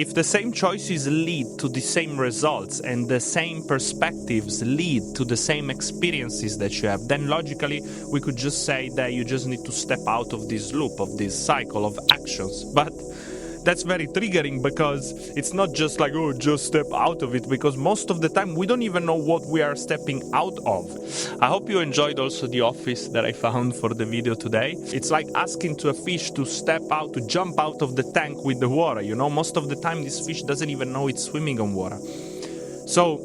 If the same choices lead to the same results and the same perspectives lead to the same experiences that you have, then logically we could just say that you just need to step out of this loop, of this cycle of actions. But that's very triggering because it's not just like, oh, just step out of it, because most of the time we don't even know what we are stepping out of. I hope you enjoyed also the office that I found for the video today. It's like asking to a fish to step out, to jump out of the tank with the water. You know, most of the time this fish doesn't even know it's swimming on water. So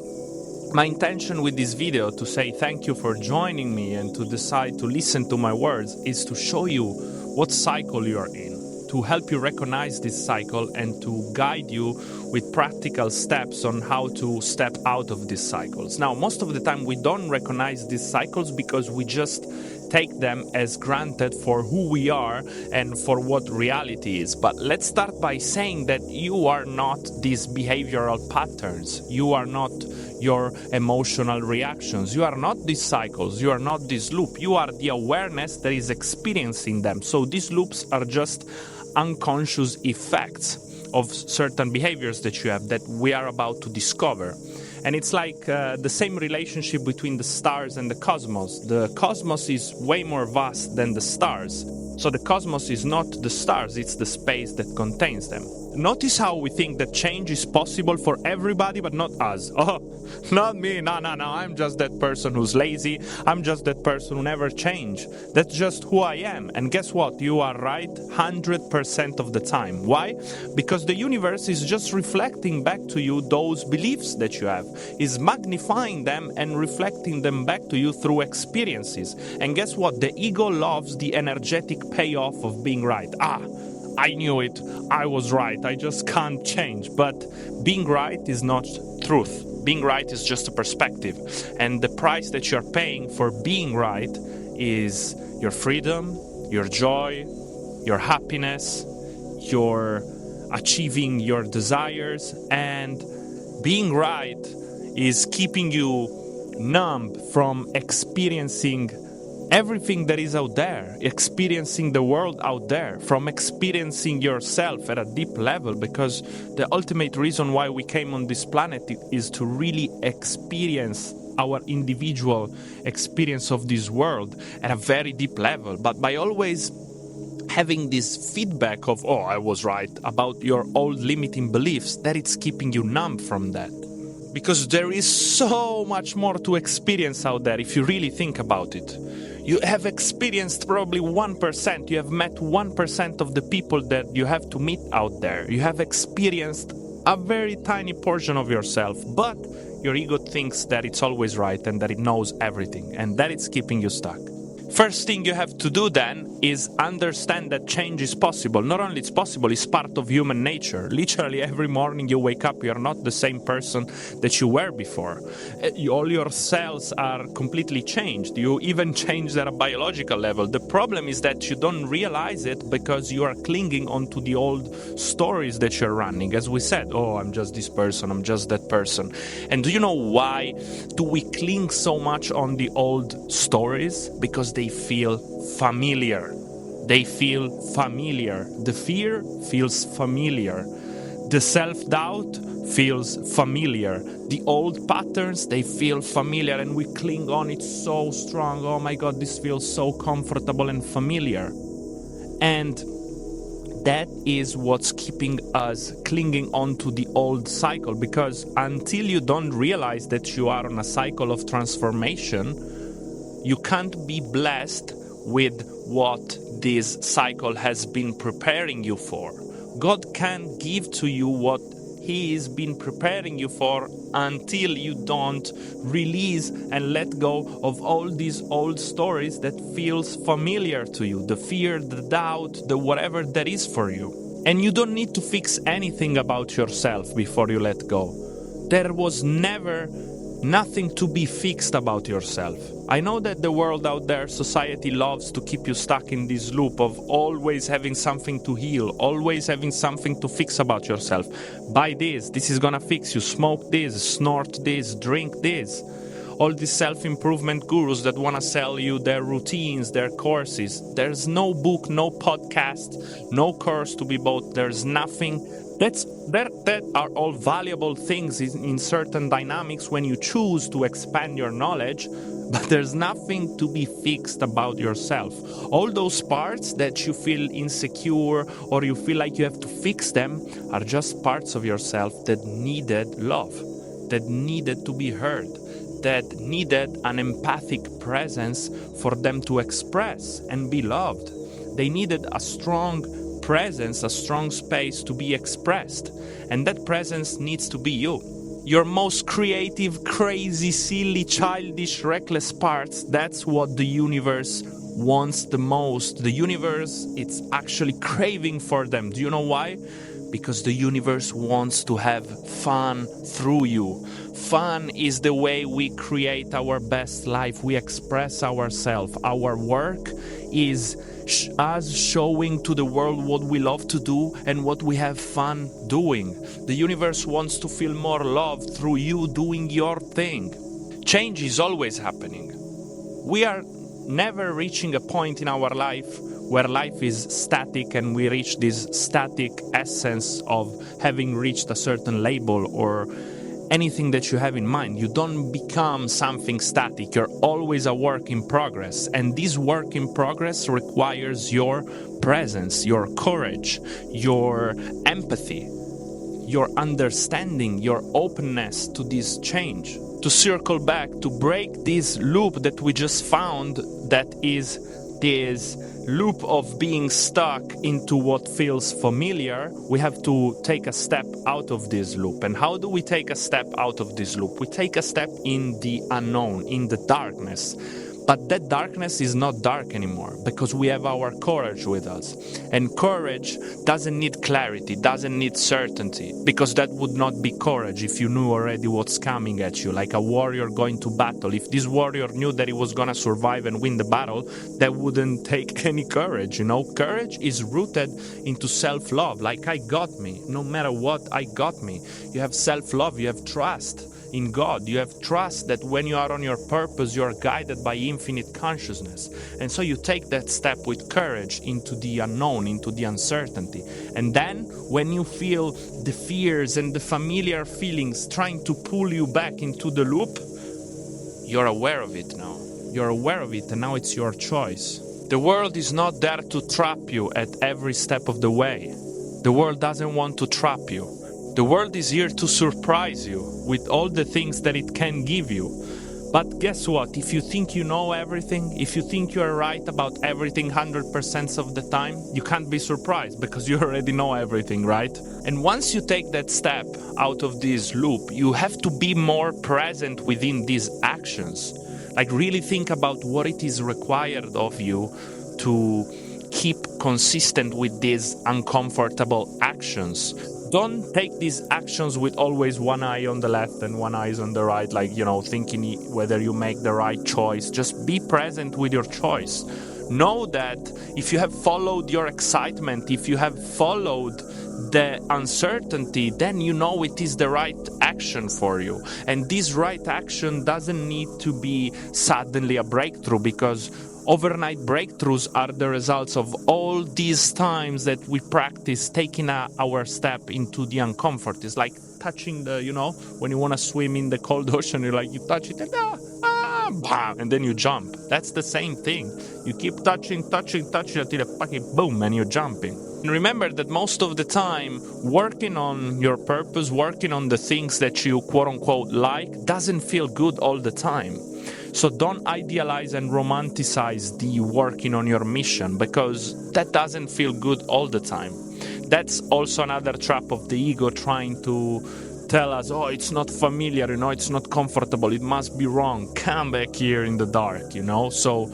my intention with this video, to say thank you for joining me and to decide to listen to my words, is to show you what cycle you are in, to help you recognize this cycle and to guide you with practical steps on how to step out of these cycles. Now, most of the time we don't recognize these cycles because we just take them as granted for who we are and for what reality is. But let's start by saying that you are not these behavioral patterns. You are not your emotional reactions. You are not these cycles. You are not this loop. You are the awareness that is experiencing them. So these loops are just unconscious effects of certain behaviors that you have that we are about to discover. And it's like the same relationship between the stars and the cosmos. The cosmos is way more vast than the stars. So the cosmos is not the stars, it's the space that contains them. Notice how we think that change is possible for everybody, but not us. Oh, not me, no, I'm just that person who's lazy. I'm just that person who never change. That's just who I am. And guess what? You are right 100% of the time. Why? Because the universe is just reflecting back to you those beliefs that you have, is magnifying them and reflecting them back to you through experiences. And guess what? The ego loves the energetic payoff of being right. I knew it, I was right, I just can't change. But being right is not truth. Being right is just a perspective. And the price that you're paying for being right is your freedom, your joy, your happiness, your achieving your desires. And being right is keeping you numb from experiencing everything that is out there, experiencing the world out there, from experiencing yourself at a deep level, because the ultimate reason why we came on this planet is to really experience our individual experience of this world at a very deep level. But by always having this feedback of, oh, I was right, about your old limiting beliefs, that it's keeping you numb from that. Because there is so much more to experience out there if you really think about it. You have experienced probably 1%, you have met 1% of the people that you have to meet out there. You have experienced a very tiny portion of yourself, but your ego thinks that it's always right and that it knows everything, and that it's keeping you stuck. First thing you have to do then is understand that change is possible. Not only it's possible, it's part of human nature. Literally every morning you wake up, you're not the same person that you were before. All your cells are completely changed. You even changed at a biological level. The problem is that you don't realize it because you are clinging onto the old stories that you're running. As we said, oh, I'm just this person, I'm just that person. And do you know why do we cling so much on the old stories? Because they feel familiar. They feel familiar. The fear feels familiar. The self-doubt feels familiar. The old patterns, they feel familiar, and we cling on it so strong. Oh my God, this feels so comfortable and familiar. And that is what's keeping us clinging on to the old cycle, because until you don't realize that you are on a cycle of transformation, you can't be blessed with what this cycle has been preparing you for. God can't give to you what He has been preparing you for until you don't release and let go of all these old stories that feels familiar to you. The fear, the doubt, the whatever that is for you. And you don't need to fix anything about yourself before you let go. There was never nothing to be fixed about yourself. I know that the world out there, society loves to keep you stuck in this loop of always having something to heal, always having something to fix about yourself. Buy this is gonna fix you, smoke this, snort this, drink this. All these self-improvement gurus that wanna sell you their routines, their courses. There's no book, no podcast, no course to be bought. There's nothing That are all valuable things in certain dynamics when you choose to expand your knowledge, but there's nothing to be fixed about yourself. All those parts that you feel insecure or you feel like you have to fix them are just parts of yourself that needed love, that needed to be heard, that needed an empathic presence for them to express and be loved. They needed a strong presence, a strong space to be expressed. And that presence needs to be you. Your most creative, crazy, silly, childish, reckless parts, that's what the universe wants the most. The universe, it's actually craving for them. Do you know why? Because the universe wants to have fun through you. Fun is the way we create our best life. We express ourselves. Our work is us showing to the world what we love to do and what we have fun doing. The universe wants to feel more love through you doing your thing. Change is always happening. We are never reaching a point in our life where life is static and we reach this static essence of having reached a certain label or anything that you have in mind. You don't become something static. You're always a work in progress. And this work in progress requires your presence, your courage, your empathy, your understanding, your openness to this change. To circle back, to break this loop that we just found, that is this loop of being stuck into what feels familiar, we have to take a step out of this loop. And how do we take a step out of this loop? We take a step in the unknown, in the darkness. But that darkness is not dark anymore because we have our courage with us. And courage doesn't need clarity, doesn't need certainty, because that would not be courage if you knew already what's coming at you, like a warrior going to battle. If this warrior knew that he was going to survive and win the battle, that wouldn't take any courage, you know? Courage is rooted into self-love, like I got me. No matter what, I got me. You have self-love, you have trust in God. You have trust that when you are on your purpose, you are guided by infinite consciousness. And so you take that step with courage into the unknown, into the uncertainty. And then when you feel the fears and the familiar feelings trying to pull you back into the loop, you're aware of it now. You're aware of it, and now it's your choice. The world is not there to trap you at every step of the way. The world doesn't want to trap you. The world is here to surprise you with all the things that it can give you. But guess what? If you think you know everything, if you think you are right about everything 100% of the time, you can't be surprised because you already know everything, right? And once you take that step out of this loop, you have to be more present within these actions. Like really think about what it is required of you to keep consistent with these uncomfortable actions. Don't take these actions with always one eye on the left and one eye on the right, like, you know, thinking whether you make the right choice. Just be present with your choice. Know that if you have followed your excitement, if you have followed the uncertainty, then you know it is the right action for you. And this right action doesn't need to be suddenly a breakthrough, because overnight breakthroughs are the results of all these times that we practice taking our step into the uncomfort. It's like touching the, you know, when you want to swim in the cold ocean, you're like, you touch it and bam, and then you jump. That's the same thing. You keep touching until a fucking boom and you're jumping. And remember that most of the time, working on your purpose, working on the things that you quote unquote like, doesn't feel good all the time. So don't idealize and romanticize the working on your mission, because that doesn't feel good all the time. That's also another trap of the ego, trying to tell us, oh, it's not familiar, you know, it's not comfortable, it must be wrong, come back here in the dark, you know. So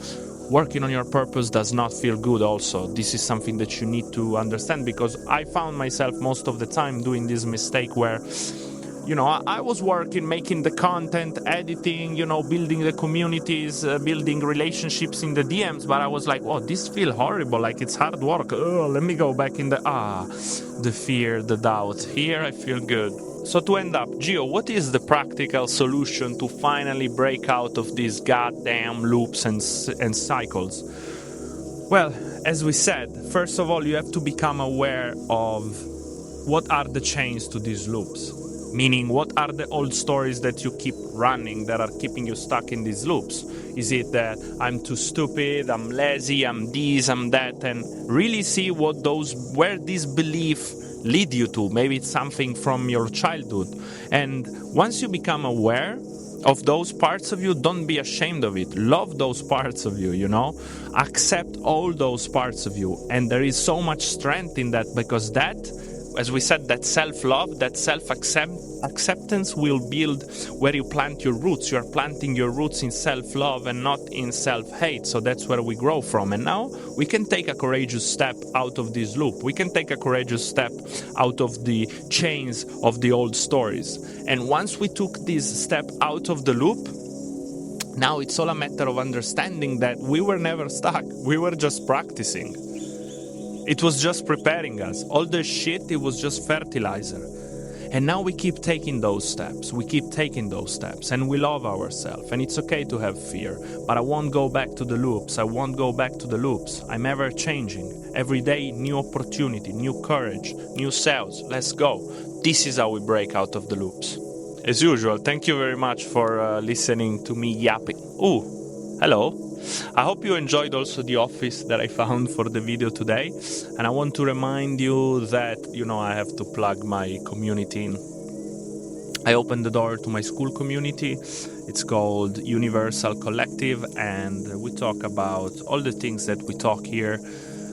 working on your purpose does not feel good also. This is something that you need to understand, because I found myself most of the time doing this mistake where, you know, I was working, making the content, editing, you know, building the communities, building relationships in the DMs, but I was like, oh, this feels horrible, like it's hard work. Oh, let me go back in the fear, the doubt. Here I feel good. So to end up, Gio, what is the practical solution to finally break out of these goddamn loops and cycles? Well, as we said, first of all, you have to become aware of what are the chains to these loops? Meaning, what are the old stories that you keep running that are keeping you stuck in these loops? Is it that I'm too stupid, I'm lazy, I'm this, I'm that, and really see where these beliefs lead you to. Maybe it's something from your childhood. And once you become aware of those parts of you, don't be ashamed of it. Love those parts of you, Accept all those parts of you. And there is so much strength in that, because that, as we said, that self-love, that self-acceptance will build where you plant your roots. You are planting your roots in self-love and not in self-hate. So that's where we grow from. And now we can take a courageous step out of this loop. We can take a courageous step out of the chains of the old stories. And once we took this step out of the loop, now it's all a matter of understanding that we were never stuck. We were just practicing. It was just preparing us. All the shit, it was just fertilizer. And now we keep taking those steps. We keep taking those steps. And we love ourselves. And it's okay to have fear. But I won't go back to the loops. I won't go back to the loops. I'm ever changing. Every day, new opportunity, new courage, new selves. Let's go. This is how we break out of the loops. As usual, thank you very much for listening to me yapping. Ooh, hello. I hope you enjoyed also the office that I found for the video today. And I want to remind you that, I have to plug my community in. I opened the door to my school community. It's called Universal Collective, and we talk about all the things that we talk here.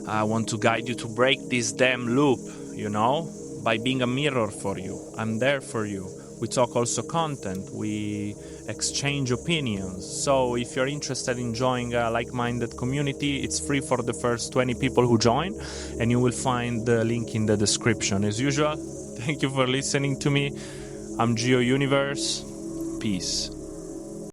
I want to guide you to break this damn loop, by being a mirror for you. I'm there for you. We talk also content, we exchange opinions. So if you're interested in joining a like-minded community, it's free for the first 20 people who join, and you will find the link in the description. As usual, thank you for listening to me. I'm Geo Universe. Peace.